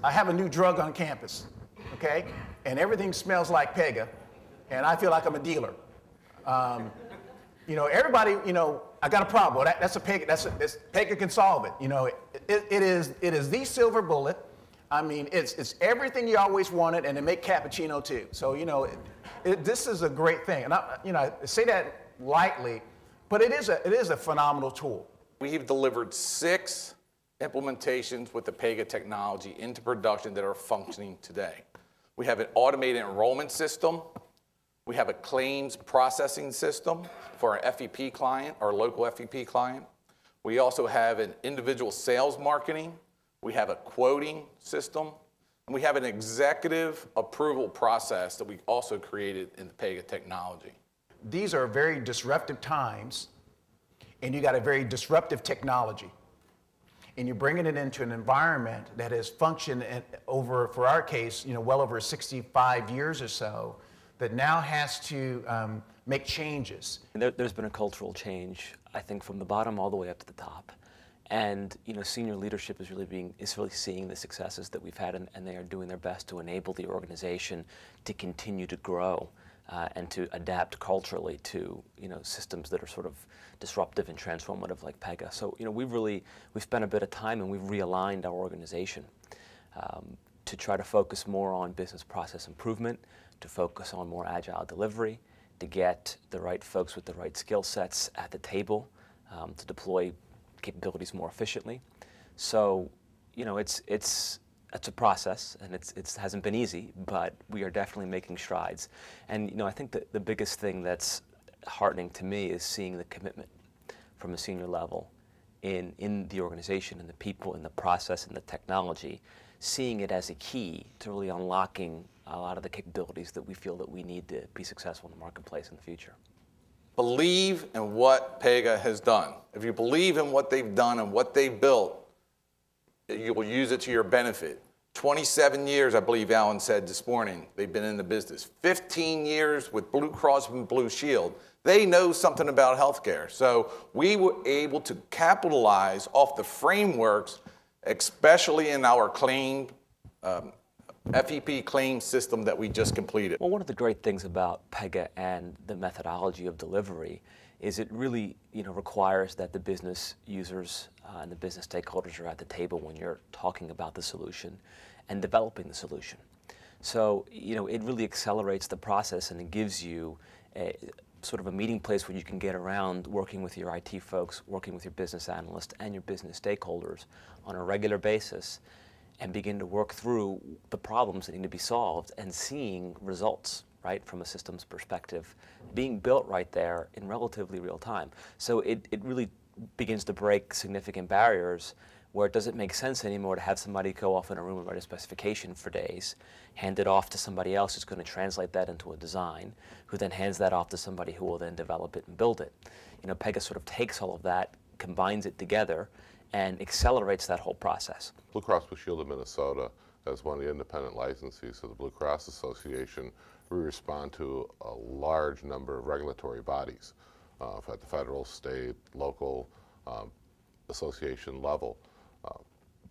I have a new drug on campus, okay? And everything smells like Pega, and I feel like I'm a dealer. You know, everybody, you know, I got a problem. Well, that's a Pega, Pega can solve it. You know, it is the silver bullet. I mean, it's everything you always wanted, and they make cappuccino too. So, you know, this is a great thing. And you know, I say that lightly, but it is a phenomenal tool. We've delivered 6 implementations with the Pega technology into production that are functioning today. We have an automated enrollment system. We have a claims processing system for our FEP client, our local FEP client. We also have an individual sales marketing. We have a quoting system. And we have an executive approval process that we also created in the Pega technology. These are very disruptive times, and you got a very disruptive technology. And you're bringing it into an environment that has functioned over, for our case, you know, well over 65 years or so, that now has to make changes. There's been a cultural change, I think, from the bottom all the way up to the top. And you know, senior leadership is really seeing the successes that we've had, and they are doing their best to enable the organization to continue to grow and to adapt culturally to, you know, systems that are sort of disruptive and transformative like Pega. So, you know, we've spent a bit of time and we've realigned our organization to try to focus more on business process improvement, to focus on more agile delivery, to get the right folks with the right skill sets at the table, to deploy capabilities more efficiently. So, you know, it's a process, and it hasn't been easy, but we are definitely making strides. And you know, I think that the biggest thing that's heartening to me is seeing the commitment from a senior level in the organization and the people and the process and the technology, seeing it as a key to really unlocking a lot of the capabilities that we feel that we need to be successful in the marketplace in the future. Believe in what Pega has done. If you believe in what they've done and what they've built, you will use it to your benefit. 27 years, I believe Alan said this morning, they've been in the business. 15 years with Blue Cross and Blue Shield. They know something about healthcare. So we were able to capitalize off the frameworks, especially in our claim, FEP claim system that we just completed. Well, one of the great things about Pega and the methodology of delivery is it really, you know, requires that the business users and the business stakeholders are at the table when you're talking about the solution and developing the solution. So, you know, it really accelerates the process, and it gives you a sort of a meeting place where you can get around working with your IT folks, working with your business analysts and your business stakeholders on a regular basis, and begin to work through the problems that need to be solved and seeing results, right, from a systems perspective, being built right there in relatively real time. So it really begins to break significant barriers where it doesn't make sense anymore to have somebody go off in a room and write a specification for days, hand it off to somebody else who's going to translate that into a design, who then hands that off to somebody who will then develop it and build it. You know, Pega sort of takes all of that, combines it together, and accelerates that whole process. Blue Cross Blue Shield of Minnesota, as one of the independent licensees of the Blue Cross Association, we respond to a large number of regulatory bodies at the federal, state, local, association level.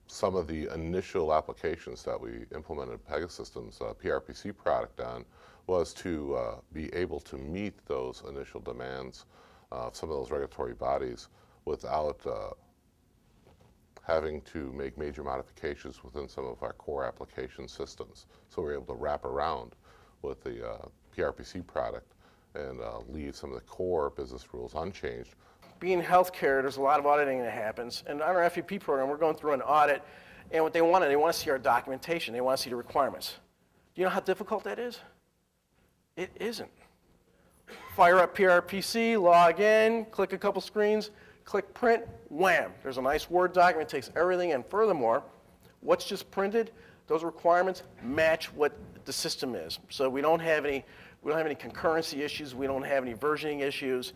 Some of the initial applications that we implemented Pegasystems PRPC product on was to be able to meet those initial demands of some of those regulatory bodies without having to make major modifications within some of our core application systems. So we're able to wrap around with the PRPC product and leave some of the core business rules unchanged. Being healthcare, there's a lot of auditing that happens. And on our FEP program, we're going through an audit, and what they want to see our documentation. They want to see the requirements. Do you know how difficult that is? It isn't. Fire up PRPC, log in, click a couple screens, click print, wham. There's a nice Word document, takes everything, and furthermore, what's just printed, those requirements match what the system is. So we don't have any concurrency issues, we don't have any versioning issues.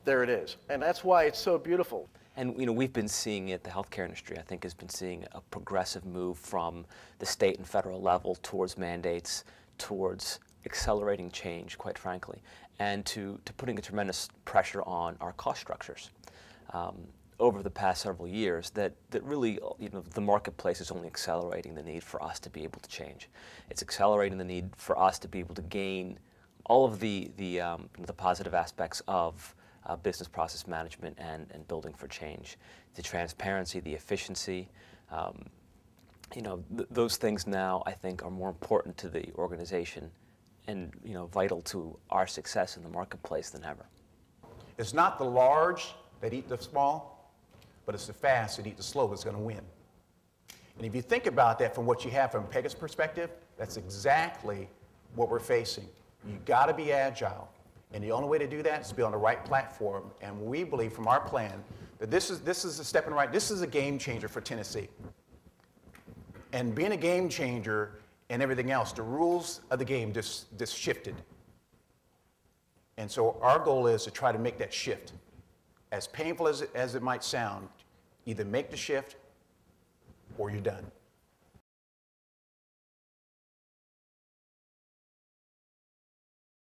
There it is. And that's why it's so beautiful. And you know, we've been seeing it, the healthcare industry, I think, has been seeing a progressive move from the state and federal level towards mandates, towards accelerating change, quite frankly, and to putting a tremendous pressure on our cost structures. over the past several years that really, the marketplace is only accelerating the need for us to be able to change. It's accelerating the need for us to be able to gain all of the positive aspects of business process management and building for change. The transparency, the efficiency, those things now I think are more important to the organization and vital to our success in the marketplace than ever. It's not the large that eat the small, but it's the fast that eat the slow that's going to win. And if you think about that from what you have from Pega's perspective, that's exactly what we're facing. You've got to be agile. And the only way to do that is to be on the right platform. And we believe from our plan that this is a step in the right, this is a game changer for Tennessee. And being a game changer and everything else, the rules of the game just shifted. And so our goal is to try to make that shift. As painful as it might sound, either make the shift or you're done.